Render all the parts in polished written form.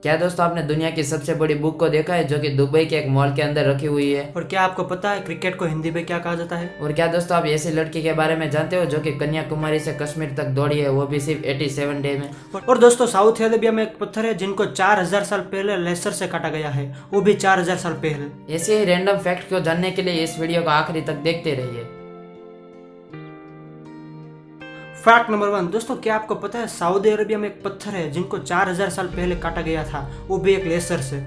क्या दोस्तों आपने दुनिया की सबसे बड़ी बुक को देखा है जो कि दुबई के एक मॉल के अंदर रखी हुई है? और क्या आपको पता है क्रिकेट को हिंदी में क्या कहा जाता है? और क्या दोस्तों आप ऐसी लड़की के बारे में जानते हो जो कि कन्याकुमारी से कश्मीर तक दौड़ी है, वो भी सिर्फ 87 डे में? और दोस्तों साउथ अरेबिया में एक पत्थर है जिनको 4000 साल पहले लेसर से काटा गया है, वो भी 4000 साल पहले। ऐसे ही रैंडम फैक्ट को जानने के लिए इस वीडियो को आखिरी तक देखते रहिए। फैक्ट नंबर 1 दोस्तों, क्या आपको पता है सऊदी अरेबिया में एक पत्थर है जिनको 4000 साल पहले काटा गया था, वो भी एक लेसर से।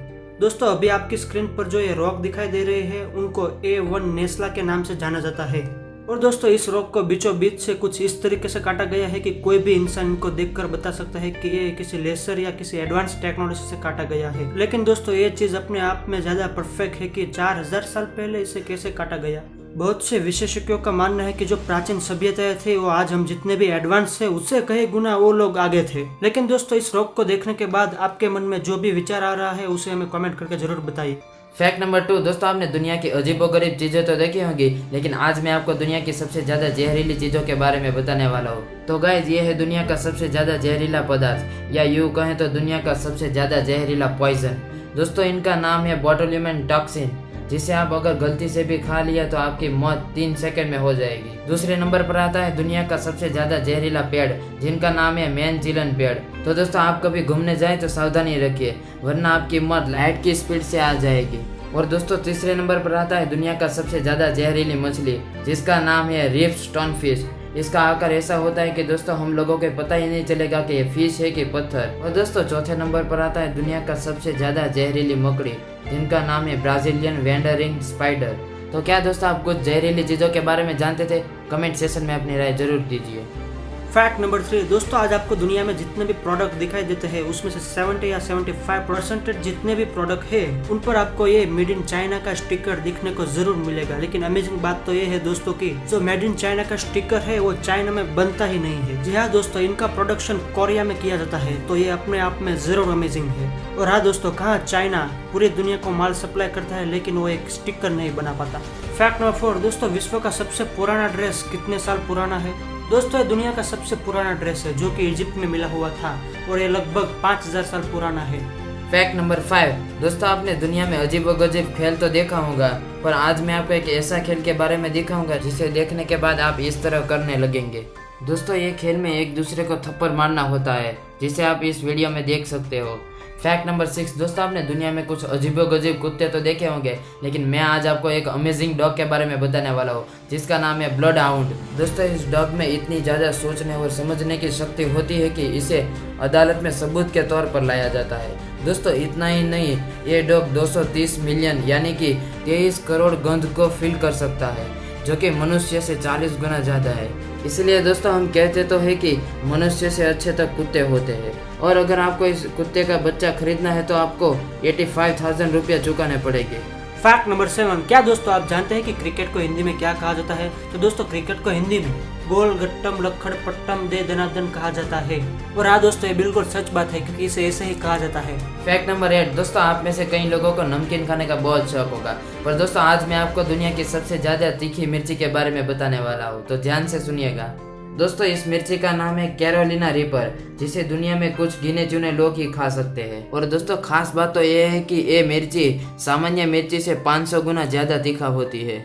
दोस्तों अभी आपकी स्क्रीन पर जो ये रॉक दिखाई दे रहे हैं उनको A1 नेस्ला के नाम से जाना जाता है। और दोस्तों इस रॉक को बीचों बीच से कुछ इस तरीके से काटा गया है कि कोई भी इंसान इनको देखकर बता सकता है कि ये किसी लेसर या किसी एडवांस टेक्नोलॉजी से काटा गया है। लेकिन दोस्तों ये चीज अपने आप में ज्यादा परफेक्ट है कि 4000 साल पहले इसे कैसे काटा गया। बहुत से विशेषज्ञों का मानना है कि जो प्राचीन सभ्यताएं थे वो आज हम जितने भी एडवांस थे उससे कई गुना वो लोग आगे थे। लेकिन दोस्तों इस रॉक को देखने के बाद आपके मन में जो भी विचार आ रहा है उसे हमें कमेंट करके जरूर बताइए। फैक्ट नंबर 2 दोस्तों, आपने दुनिया की अजीबोगरीब चीजें तो देखी होंगी, लेकिन आज मैं आपको दुनिया की सबसे ज्यादा जहरीली चीजों के बारे में बताने वाला हूँ। तो गाइस ये है दुनिया का सबसे ज्यादा जहरीला पदार्थ, या यूं कहें तो दुनिया का सबसे ज्यादा जहरीला पॉइजन। दोस्तों इनका नाम है बोटुलिज्म टॉक्सिन, जिसे आप अगर गलती से भी खा लिया तो आपकी मौत 3 सेकंड में हो जाएगी। दूसरे नंबर पर आता है दुनिया का सबसे ज्यादा जहरीला पेड़, जिनका नाम है मैनचिलन पेड़। तो दोस्तों आप कभी घूमने जाएं तो सावधानी रखिए, वरना आपकी मौत लाइट की स्पीड से आ जाएगी। और दोस्तों तीसरे नंबर पर आता है दुनिया का सबसे ज्यादा जहरीली मछली, जिसका नाम है रीफ स्टोनफिश। इसका आकार ऐसा होता है कि दोस्तों हम लोगों को पता ही नहीं चलेगा कि ये फिश है कि पत्थर। और दोस्तों चौथे नंबर पर आता है दुनिया का सबसे ज्यादा जहरीली मकड़ी, जिनका नाम है ब्राजीलियन वैंडरिंग स्पाइडर। तो क्या दोस्तों आप कुछ जहरीली चीजों के बारे में जानते थे? कमेंट सेक्शन में अपनी राय जरूर दीजिए। फैक्ट नंबर 3 दोस्तों, आज आपको दुनिया में जितने भी प्रोडक्ट दिखाई देते हैं उसमें से 70 या 75% जितने भी प्रोडक्ट है उन पर आपको ये मेड इन चाइना का स्टिकर दिखने को जरूर मिलेगा। लेकिन अमेजिंग बात तो ये है दोस्तों कि जो मेड इन चाइना का स्टिकर है वो चाइना में बनता ही नहीं है। जी हाँ दोस्तों, इनका प्रोडक्शन कोरिया में किया जाता है, तो ये अपने आप में जरूर अमेजिंग है। और हाँ दोस्तों, कहाँ चाइना पूरी दुनिया को माल सप्लाई करता है लेकिन वो एक स्टिकर नहीं बना पाता। फैक्ट नंबर 4 दोस्तों, विश्व का सबसे पुराना ड्रेस कितने साल पुराना है? दोस्तों ये दुनिया का सबसे पुराना ड्रेस है जो कि इजिप्ट में मिला हुआ था और ये लगभग 5000 साल पुराना है। फैक्ट नंबर 5 दोस्तों, आपने दुनिया में अजीबोगरीब खेल तो देखा होगा, पर आज मैं आपको एक ऐसा खेल के बारे में दिखाऊंगा जिसे देखने के बाद आप इस तरह करने लगेंगे। दोस्तों ये खेल में एक दूसरे को थप्पड़ मारना होता है, जिसे आप इस वीडियो में देख सकते हो। फैक्ट नंबर 6 दोस्तों, आपने दुनिया में कुछ अजीबोगरीब कुत्ते तो देखे होंगे, लेकिन मैं आज आपको एक अमेजिंग डॉग के बारे में बताने वाला हूँ, जिसका नाम है ब्लड हाउंड। दोस्तों इस डॉग में इतनी ज़्यादा सोचने और समझने की शक्ति होती है कि इसे अदालत में सबूत के तौर पर लाया जाता है। दोस्तों इतना ही नहीं, ये डॉग 230 मिलियन यानी कि 23 करोड़ गंध को फील कर सकता है, जो कि मनुष्य से 40 गुना ज़्यादा है। इसलिए दोस्तों हम कहते तो है कि मनुष्य से अच्छे तक कुत्ते होते हैं। और अगर आपको इस कुत्ते का बच्चा खरीदना है तो आपको 85,000 रुपया चुकाने पड़ेंगे। फैक्ट नंबर 7 क्या दोस्तों आप जानते हैं कि क्रिकेट को हिंदी में क्या कहा जाता है? तो दोस्तों क्रिकेट को हिंदी में गोल गट्टम लखड़ पट्टम दे दनादन कहा जाता है। और हाँ दोस्तों ये बिल्कुल सच बात है क्योंकि इसे ऐसे ही कहा जाता है। फैक्ट नंबर 8 दोस्तों, आप में से कई लोगों को नमकीन खाने का बहुत शौक होगा, पर दोस्तों आज मैं आपको दुनिया की सबसे ज्यादा तीखी मिर्ची के बारे में बताने वाला हूँ, तो ध्यान से सुनिएगा। दोस्तों इस मिर्ची का नाम है कैरोलिना रीपर, जिसे दुनिया में कुछ गिने चुने लोग ही खा सकते हैं। और दोस्तों खास बात तो ये है कि ये मिर्ची सामान्य मिर्ची से 500 गुना ज्यादा तीखा होती है।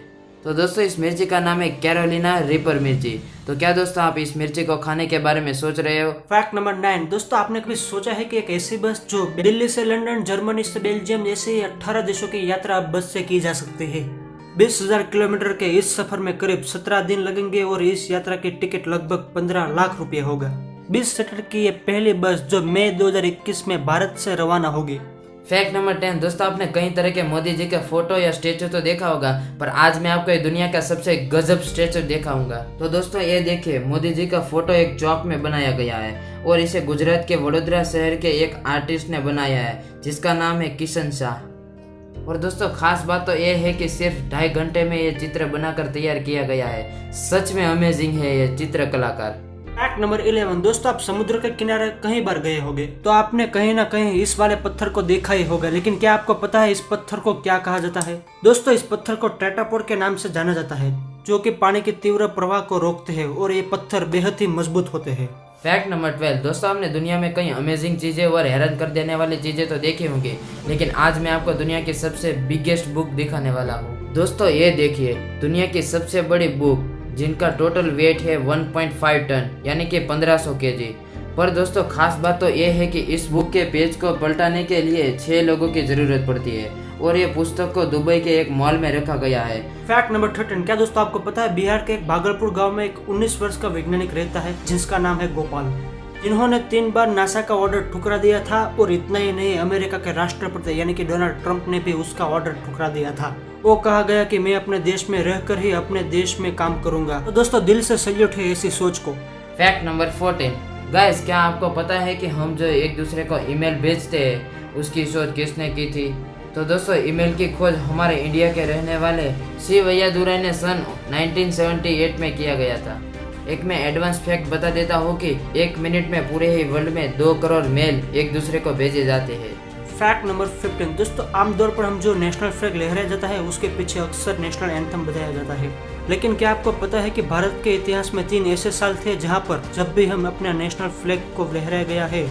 तो दोस्तों इस मिर्ची का नाम है कैरोलिना रीपर मिर्ची। तो क्या दोस्तों आप इस मिर्ची को खाने के बारे में सोच रहे हो? फैक्ट नंबर 9 दोस्तों, आपने कभी सोचा है कि एक ऐसी बस जो दिल्ली से लंदन, जर्मनी से बेल्जियम जैसे 18 देशों की यात्रा बस से की जा सकती है। 20,000 किलोमीटर के इस सफर में करीब 17 दिन लगेंगे और इस यात्रा की टिकट लगभग 15 लाख रुपए होगा। 20 सीटर की ये पहली बस जो मई 2021 में भारत से रवाना होगी। फैक्ट नंबर 10 दोस्तों, आपने कई तरह के मोदी जी के फोटो या स्टेचू तो देखा होगा, पर आज मैं आपको दुनिया का सबसे गजब स्टेचू दिखाऊंगा। तो दोस्तों ये देखिए, मोदी जी का फोटो एक चौक में बनाया गया है और इसे गुजरात के वडोदरा शहर के एक आर्टिस्ट ने बनाया है, जिसका नाम है किशन शाह। और दोस्तों खास बात तो ये है कि सिर्फ 2.5 घंटे में ये चित्र बनाकर तैयार किया गया है। सच में अमेजिंग है ये चित्र कलाकार। फैक्ट नंबर 11 दोस्तों, आप समुद्र के किनारे कहीं बार गए होंगे तो आपने कहीं ना कहीं इस वाले पत्थर को देखा ही होगा, लेकिन क्या आपको पता है इस पत्थर को क्या कहा जाता है? दोस्तों इस पत्थर को टेट्रापोड के नाम से जाना जाता है, जो कि पानी के तीव्र प्रवाह को रोकते हैं और ये पत्थर बेहद ही मजबूत होते हैं। फैक्ट नंबर 12 दोस्तों, आपने दुनिया में कई अमेजिंग चीज़ें और हैरान कर देने वाली चीज़ें तो देखी होंगी, लेकिन आज मैं आपको दुनिया की सबसे बिगेस्ट बुक दिखाने वाला हूँ। दोस्तों ये देखिए, दुनिया की सबसे बड़ी बुक जिनका टोटल वेट है 1.5 टन यानी कि 1500 kg। पर दोस्तों खास बात तो ये है कि इस बुक के पेज को पलटाने के लिए 6 लोगों की ज़रूरत पड़ती है और ये पुस्तक को दुबई के एक मॉल में रखा गया है। फैक्ट नंबर 13, क्या दोस्तों आपको पता है बिहार के एक भागलपुर गांव में एक 19 वर्ष का वैज्ञानिक रहता है जिसका नाम है गोपाल, जिन्होंने 3 बार नासा का ऑर्डर ठुकरा दिया था। और इतना ही नहीं, अमेरिका के राष्ट्रपति यानी कि डोनाल्ड ट्रंप ने भी उसका ऑर्डर ठुकरा दिया था। वो कहा गया कि मैं अपने देश में रहकर ही अपने देश में काम करूंगा। तो दोस्तों दिल से सैल्यूट है ऐसी सोच को। फैक्ट नंबर 14 गाइस, क्या आपको पता है कि हम जो एक दूसरे को ईमेल भेजते हैं उसकी शोध किसने की थी? तो दोस्तों ईमेल की खोज हमारे इंडिया के रहने वाले सी वैयादुरई ने सन 1978 में किया गया था। एक मैं एडवांस फैक्ट बता देता हूँ कि 1 मिनट में पूरे ही वर्ल्ड में 2 करोड़ मेल एक दूसरे को भेजे जाते हैं। फैक्ट नंबर 15 दोस्तों, आमतौर पर हम जो नेशनल फ्लैग लहराया जाता है उसके पीछे अक्सर नेशनल एंथम बजाया जाता है, लेकिन क्या आपको पता है कि भारत के इतिहास में 3 ऐसे साल थे जहां पर जब भी हम अपने नेशनल फ्लैग को लहराया गया है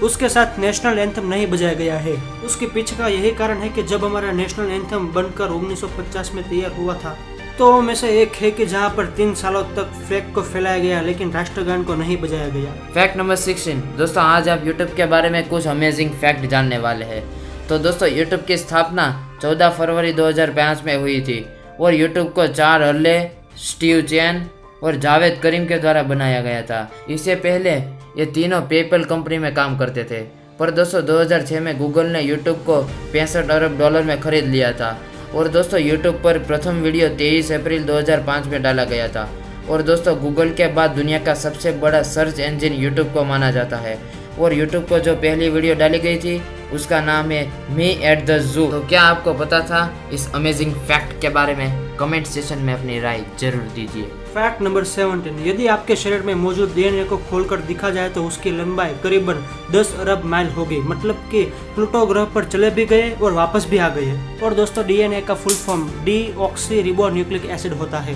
उसके साथ नेशनल एंथम नहीं बजाया गया है। उसके पीछे का यही कारण है कि जब हमारा नेशनल एंथम बनकर 1950 में तैयार हुआ था तो में से एक है कि जहां पर 3 सालों तक फ्लैग को फैलाया गया लेकिन राष्ट्रगान को नहीं बजाया गया। फैक्ट नंबर 16 दोस्तों, आज आप यूट्यूब के बारे में कुछ अमेजिंग फैक्ट जानने वाले हैं। तो दोस्तों यूट्यूब की स्थापना 14 फरवरी 2005 में हुई थी और यूट्यूब को 4 हर्ले, स्टीव चैन और जावेद करीम के द्वारा बनाया गया था। इससे पहले ये तीनों पेपल कंपनी में काम करते थे। पर दोस्तों 2006 में गूगल ने यूट्यूब को 65 अरब डॉलर में खरीद लिया था। और दोस्तों यूट्यूब पर प्रथम वीडियो 23 अप्रैल 2005 में डाला गया था। और दोस्तों गूगल के बाद दुनिया का सबसे बड़ा सर्च इंजन यूट्यूब को माना जाता है। और यूट्यूब को जो पहली वीडियो डाली गई थी उसका नाम है मी एट द जू। तो क्या आपको पता था इस अमेजिंग फैक्ट के बारे में? कमेंट सेक्शन में अपनी राय जरूर दीजिए। फैक्ट नंबर 17, यदि आपके शरीर में मौजूद डीएनए को खोलकर दिखा जाए तो उसकी लंबाई करीबन 10 अरब माइल होगी, मतलब कि प्लूटो ग्रह पर चले भी गए और वापस भी आ गए। और दोस्तों डीएनए का full form deoxy ribo nucleic acid होता है।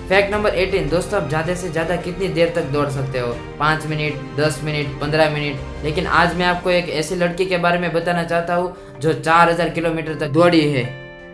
फैक्ट नंबर 18 दोस्तों, आप ज़्यादा से ज़्यादा कितनी देर तक दौड़ सकते हो? 5 मिनट, 10 मिनट, 15 मिनट। लेकिन आज मैं आपको एक ऐसी लड़की के बारे में बताना चाहता हूँ जो 4000 किलोमीटर तक दौड़ी है।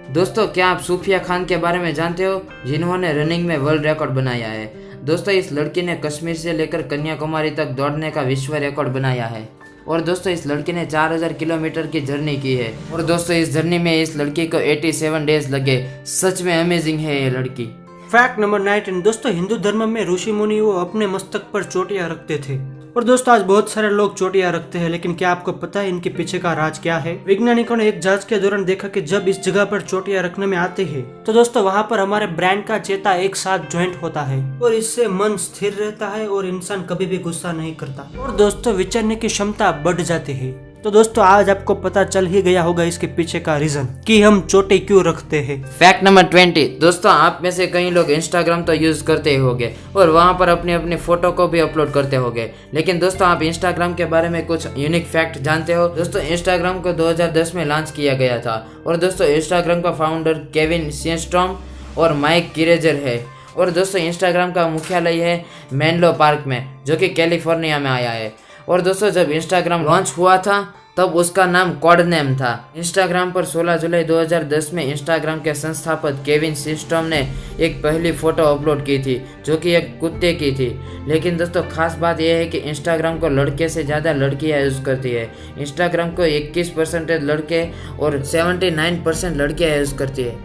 दोस्तों क्या आप सूफिया खान के बारे में जानते हो, जिन्होंने रनिंग में वर्ल्ड रिकॉर्ड बनाया है? दोस्तों इस लड़की ने कश्मीर से लेकर कन्याकुमारी तक दौड़ने का विश्व रिकॉर्ड बनाया है। और दोस्तों इस लड़की ने 4000 किलोमीटर की जर्नी की है। और दोस्तों इस जर्नी में इस लड़की को 87 डेज लगे। सच में अमेजिंग है ये लड़की। फैक्ट नंबर 19 दोस्तों, हिंदू धर्म में ऋषि मुनि वो अपने मस्तक पर चोटियां रखते थे। और दोस्तों आज बहुत सारे लोग चोटियां रखते हैं, लेकिन क्या आपको पता है इनके पीछे का राज क्या है? वैज्ञानिकों ने एक जांच के दौरान देखा कि जब इस जगह पर चोटियां रखने में आते हैं तो दोस्तों वहां पर हमारे ब्रेन का चेता एक साथ ज्वाइंट होता है और इससे मन स्थिर रहता है और इंसान कभी भी गुस्सा नहीं करता और दोस्तों विचरने की क्षमता बढ़ जाती है। तो दोस्तों आज आपको पता चल ही गया होगा इसके पीछे का रीजन कि हम चोटी क्यों रखते हैं। फैक्ट नंबर 20 दोस्तों, आप में से कई लोग इंस्टाग्राम तो यूज करते ही होंगे और वहां पर अपने अपने फोटो को भी अपलोड करते होंगे। लेकिन दोस्तों आप इंस्टाग्राम के बारे में कुछ यूनिक फैक्ट जानते हो? दोस्तों इंस्टाग्राम को 2010 में लॉन्च किया गया था और दोस्तों इंस्टाग्राम का फाउंडर केविन सियनस्टॉर्म और माइक किरेजर है। और दोस्तों इंस्टाग्राम का मुख्यालय है मेनलो पार्क में, जो कि कैलिफोर्निया में आया है। और दोस्तों जब इंस्टाग्राम लॉन्च हुआ था तब उसका नाम कोड नेम था। इंस्टाग्राम पर 16 जुलाई 2010 में इंस्टाग्राम के संस्थापक केविन सिस्टम ने एक पहली फोटो अपलोड की थी जो कि एक कुत्ते की थी। लेकिन दोस्तों खास बात यह है कि इंस्टाग्राम को लड़के से ज़्यादा लड़कियां यूज़ करती है। इंस्टाग्राम को 21% लड़के और 79% लड़कियां यूज़ करती है।